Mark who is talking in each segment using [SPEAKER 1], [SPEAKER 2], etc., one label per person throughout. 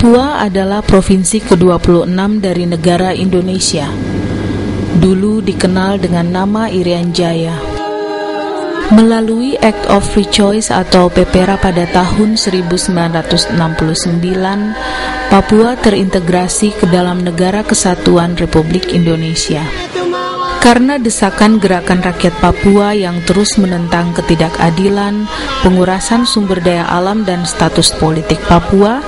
[SPEAKER 1] Papua adalah provinsi ke-26 dari negara Indonesia. Dulu dikenal dengan nama Irian Jaya. Melalui Act of Free Choice atau PEPERA pada tahun 1969, Papua terintegrasi ke dalam Negara Kesatuan Republik Indonesia. Karena desakan gerakan rakyat Papua yang terus menentang ketidakadilan, pengurasan sumber daya alam dan status politik Papua,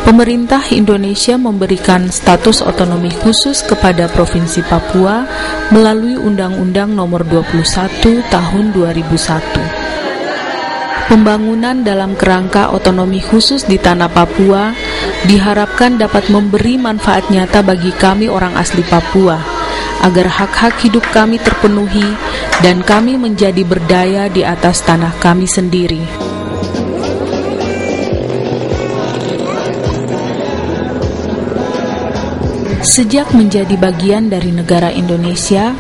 [SPEAKER 1] pemerintah Indonesia memberikan status otonomi khusus kepada Provinsi Papua melalui Undang-Undang Nomor 21 Tahun 2001. Pembangunan dalam kerangka otonomi khusus di tanah Papua diharapkan dapat memberi manfaat nyata bagi kami orang asli Papua, agar hak-hak hidup kami terpenuhi dan kami menjadi berdaya di atas tanah kami sendiri. Sejak menjadi bagian dari negara Indonesia,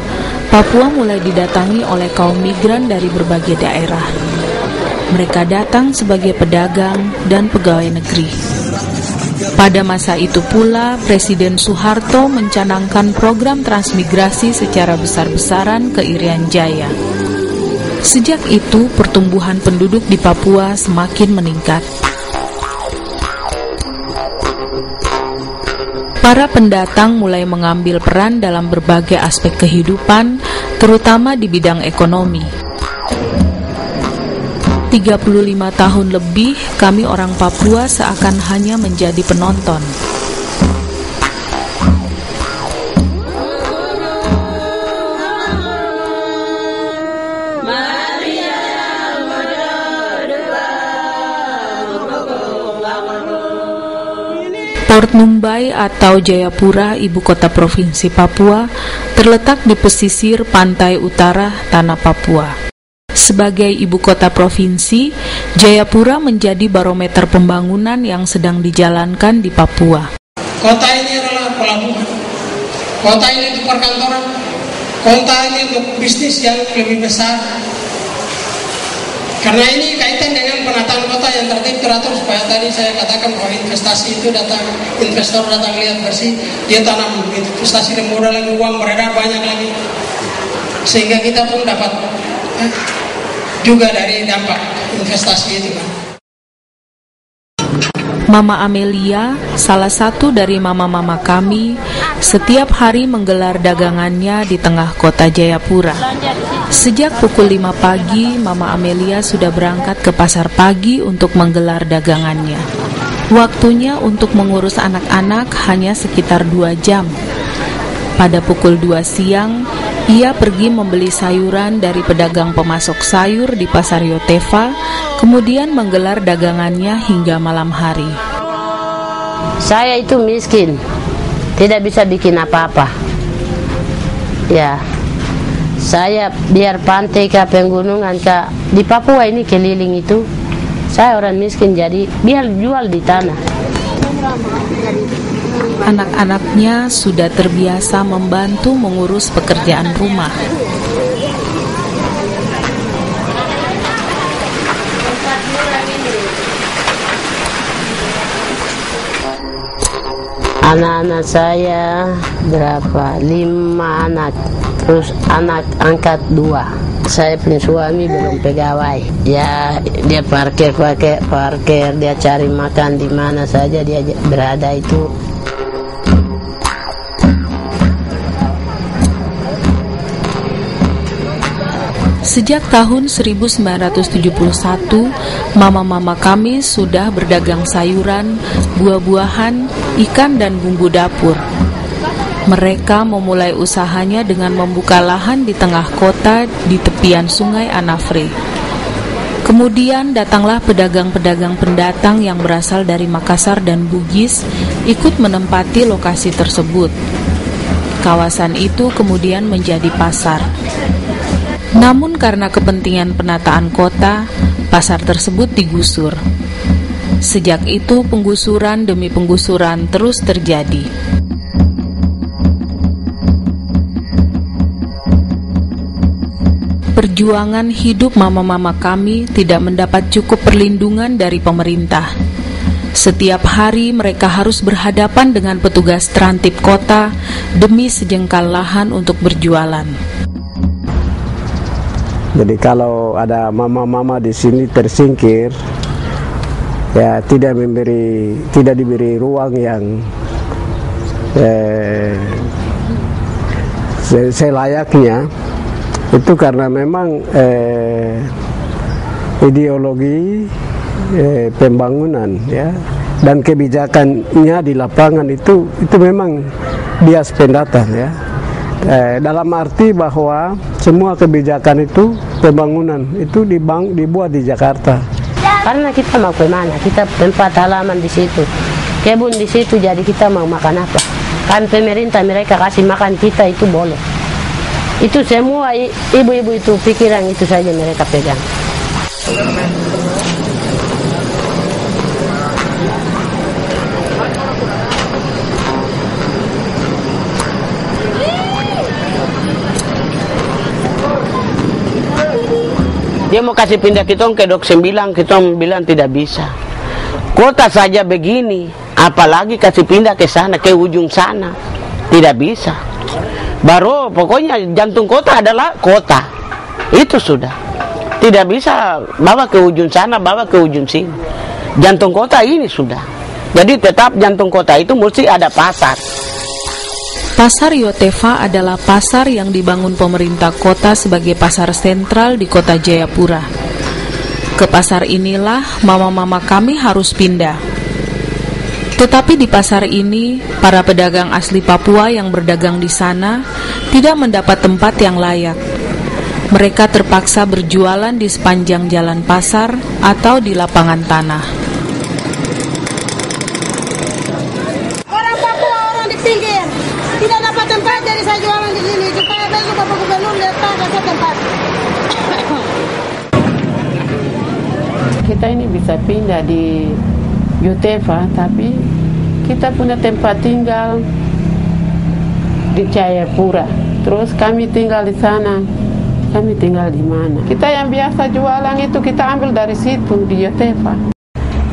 [SPEAKER 1] Papua mulai didatangi oleh kaum migran dari berbagai daerah. Mereka datang sebagai pedagang dan pegawai negeri. Pada masa itu pula, Presiden Soeharto mencanangkan program transmigrasi secara besar-besaran ke Irian Jaya. Sejak itu, pertumbuhan penduduk di Papua semakin meningkat. Para pendatang mulai mengambil peran dalam berbagai aspek kehidupan, terutama di bidang ekonomi. 35 tahun lebih, kami orang Papua seakan hanya menjadi penonton. Port Numbai atau Jayapura, ibu kota provinsi Papua, terletak di pesisir pantai utara tanah Papua. Sebagai ibu kota provinsi, Jayapura menjadi barometer pembangunan yang sedang dijalankan di Papua.
[SPEAKER 2] Kota ini adalah pelabuhan, kota ini untuk perkantoran, kota ini untuk bisnis yang lebih besar. Karena ini kaitan dengan penataan kota yang tertib teratur, supaya tadi saya katakan bahwa investasi itu datang, investor datang lihat bersih, dia tanam investasi dan modal lagi, uang beredar banyak lagi, sehingga kita pun dapat juga dari dampak investasi itu kan.
[SPEAKER 1] Mama Amelia, salah satu dari mama-mama kami, setiap hari menggelar dagangannya di tengah kota Jayapura. Sejak pukul 5 pagi, Mama Amelia sudah berangkat ke pasar pagi untuk menggelar dagangannya. Waktunya untuk mengurus anak-anak hanya sekitar 2 jam. Pada pukul 2 siang, ia pergi membeli sayuran dari pedagang pemasok sayur di Pasar Yotefa, kemudian menggelar dagangannya hingga malam hari.
[SPEAKER 3] Saya itu miskin, tidak bisa bikin apa-apa. Ya, saya biar pantai ke penggunungan ke di Papua ini keliling itu, saya orang miskin, jadi biar jual di tanah.
[SPEAKER 1] Anak-anaknya sudah terbiasa membantu mengurus pekerjaan rumah.
[SPEAKER 3] Anak-anak saya berapa? 5 anak, terus anak angkat 2. Saya punya suami belum pegawai. Ya, dia parkir, dia cari makan di mana saja dia berada itu.
[SPEAKER 1] Sejak tahun 1971, mama-mama kami sudah berdagang sayuran, buah-buahan, ikan dan bumbu dapur. Mereka memulai usahanya dengan membuka lahan di tengah kota di tepian sungai Anafre. Kemudian datanglah pedagang-pedagang pendatang yang berasal dari Makassar dan Bugis ikut menempati lokasi tersebut. Kawasan itu kemudian menjadi pasar. Namun karena kepentingan penataan kota, pasar tersebut digusur. Sejak itu penggusuran demi penggusuran terus terjadi. Perjuangan hidup mama-mama kami tidak mendapat cukup perlindungan dari pemerintah. Setiap hari mereka harus berhadapan dengan petugas terantip kota demi sejengkal lahan untuk berjualan.
[SPEAKER 4] Jadi kalau ada mama-mama di sini tersingkir, ya tidak diberi ruang yang selayaknya, itu karena memang ideologi pembangunan ya dan kebijakannya di lapangan itu memang bias pendatang ya, dalam arti bahwa semua kebijakan itu pembangunan itu dibuat di Jakarta.
[SPEAKER 3] Karena kita mau kemana, kita tempat halaman di situ, kebun di situ, jadi kita mau makan apa? Kan pemerintah mereka kasih makan kita itu boleh. Itu semua ibu-ibu itu pikiran itu saja mereka pegang. Dia mau kasih pindah kitong ke Dok 9, kitong bilang tidak bisa. Kota saja begini, apalagi kasih pindah ke sana, ke ujung sana, tidak bisa. Baru pokoknya jantung kota adalah kota, itu sudah. Tidak bisa bawa ke ujung sana, bawa ke ujung sini. Jantung kota ini sudah. Jadi tetap jantung kota itu mesti ada pasar.
[SPEAKER 1] Pasar Yotefa adalah pasar yang dibangun pemerintah kota sebagai pasar sentral di kota Jayapura. Ke pasar inilah mama-mama kami harus pindah. Tetapi di pasar ini, para pedagang asli Papua yang berdagang di sana tidak mendapat tempat yang layak. Mereka terpaksa berjualan di sepanjang jalan pasar atau di lapangan tanah.
[SPEAKER 5] Orang Papua, orang di pinggir tidak dapat tempat, jadi saya jualan di sini supaya besok Bapak Gubernur letak kasih tempat.
[SPEAKER 3] Kita ini bisa pindah di Yotefa, tapi kita punya tempat tinggal di Jayapura. Terus kami tinggal di sana. Kami tinggal di mana? Kita yang biasa jualan itu kita ambil dari situ di Yotefa.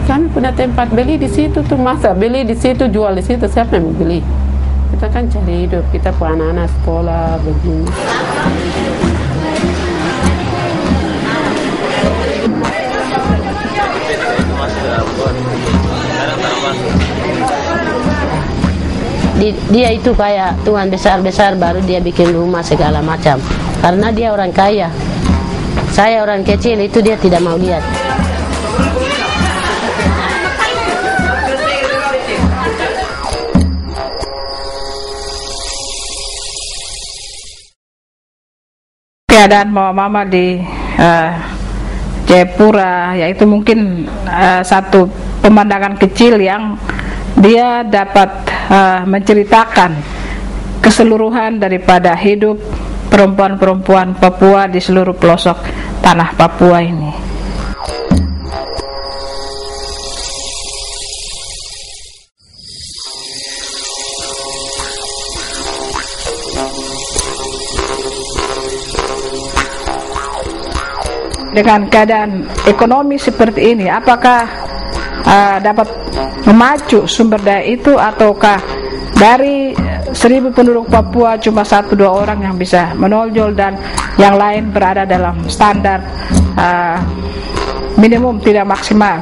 [SPEAKER 3] Kami punya tempat beli di situ tuh, masa beli di situ jual di situ, siapa yang mau beli? Kita kan cari hidup, kita punya anak-anak sekolah begini. Dia itu kayak tuan besar-besar baru dia bikin rumah segala macam. Karena dia orang kaya. Saya orang kecil itu dia tidak mau lihat.
[SPEAKER 6] Keadaan mama-mama di Jayapura, yaitu mungkin satu pemandangan kecil yang dia dapat menceritakan keseluruhan daripada hidup perempuan-perempuan Papua di seluruh pelosok tanah Papua ini. Dengan keadaan ekonomi seperti ini, apakah dapat memacu sumber daya itu, ataukah dari 1000 penduduk Papua cuma 1-2 orang yang bisa menonjol dan yang lain berada dalam standar minimum tidak maksimal?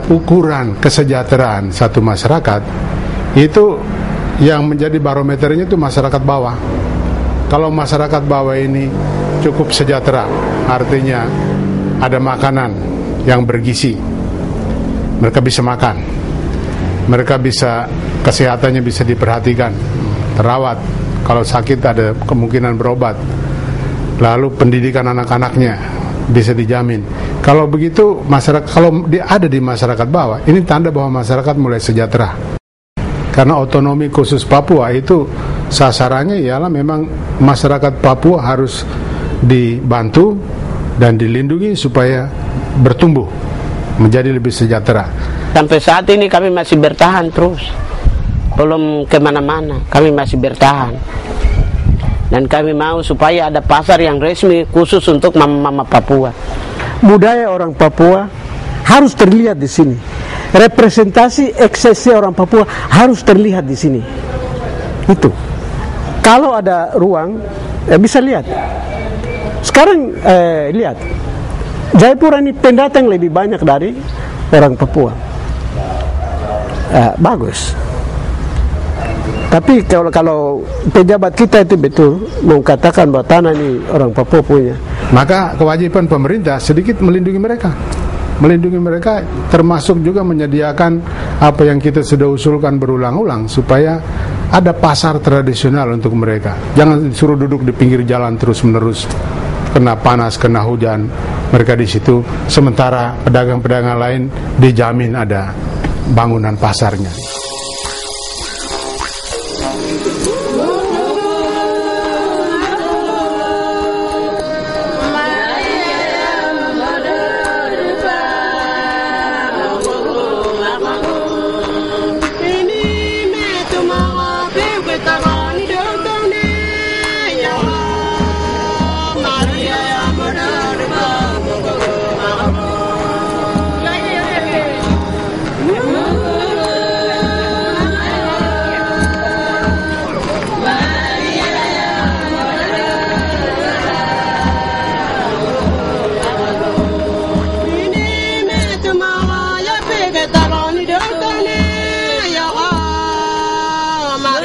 [SPEAKER 7] Ukuran kesejahteraan satu masyarakat itu yang menjadi barometernya itu masyarakat bawah. Kalau masyarakat bawah ini cukup sejahtera, artinya ada makanan yang bergizi, mereka bisa makan, mereka bisa kesehatannya bisa diperhatikan, terawat, kalau sakit ada kemungkinan berobat, lalu pendidikan anak-anaknya bisa dijamin. Kalau begitu masyarakat, kalau ada di masyarakat bawah, ini tanda bahwa masyarakat mulai sejahtera. Karena otonomi khusus Papua itu sasarannya ialah memang masyarakat Papua harus dibantu dan dilindungi supaya bertumbuh menjadi lebih sejahtera.
[SPEAKER 3] Sampai saat ini kami masih bertahan terus, belum kemana-mana, kami masih bertahan. Dan kami mau supaya ada pasar yang resmi khusus untuk mama-mama Papua.
[SPEAKER 4] Budaya orang Papua harus terlihat di sini. Representasi eksesi orang Papua harus terlihat di sini. Itu. Kalau ada ruang, bisa lihat. Sekarang lihat, Jayapura ini pendatang lebih banyak dari orang Papua. Bagus. Tapi kalau pejabat kita itu betul mau katakan bahwa tanah ini orang Papua punya,
[SPEAKER 7] maka kewajiban pemerintah sedikit melindungi mereka. Melindungi mereka termasuk juga menyediakan apa yang kita sudah usulkan berulang-ulang supaya ada pasar tradisional untuk mereka. Jangan disuruh duduk di pinggir jalan terus-menerus, kena panas, kena hujan, mereka di situ, sementara pedagang-pedagang lain dijamin ada bangunan pasarnya.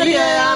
[SPEAKER 2] Maria,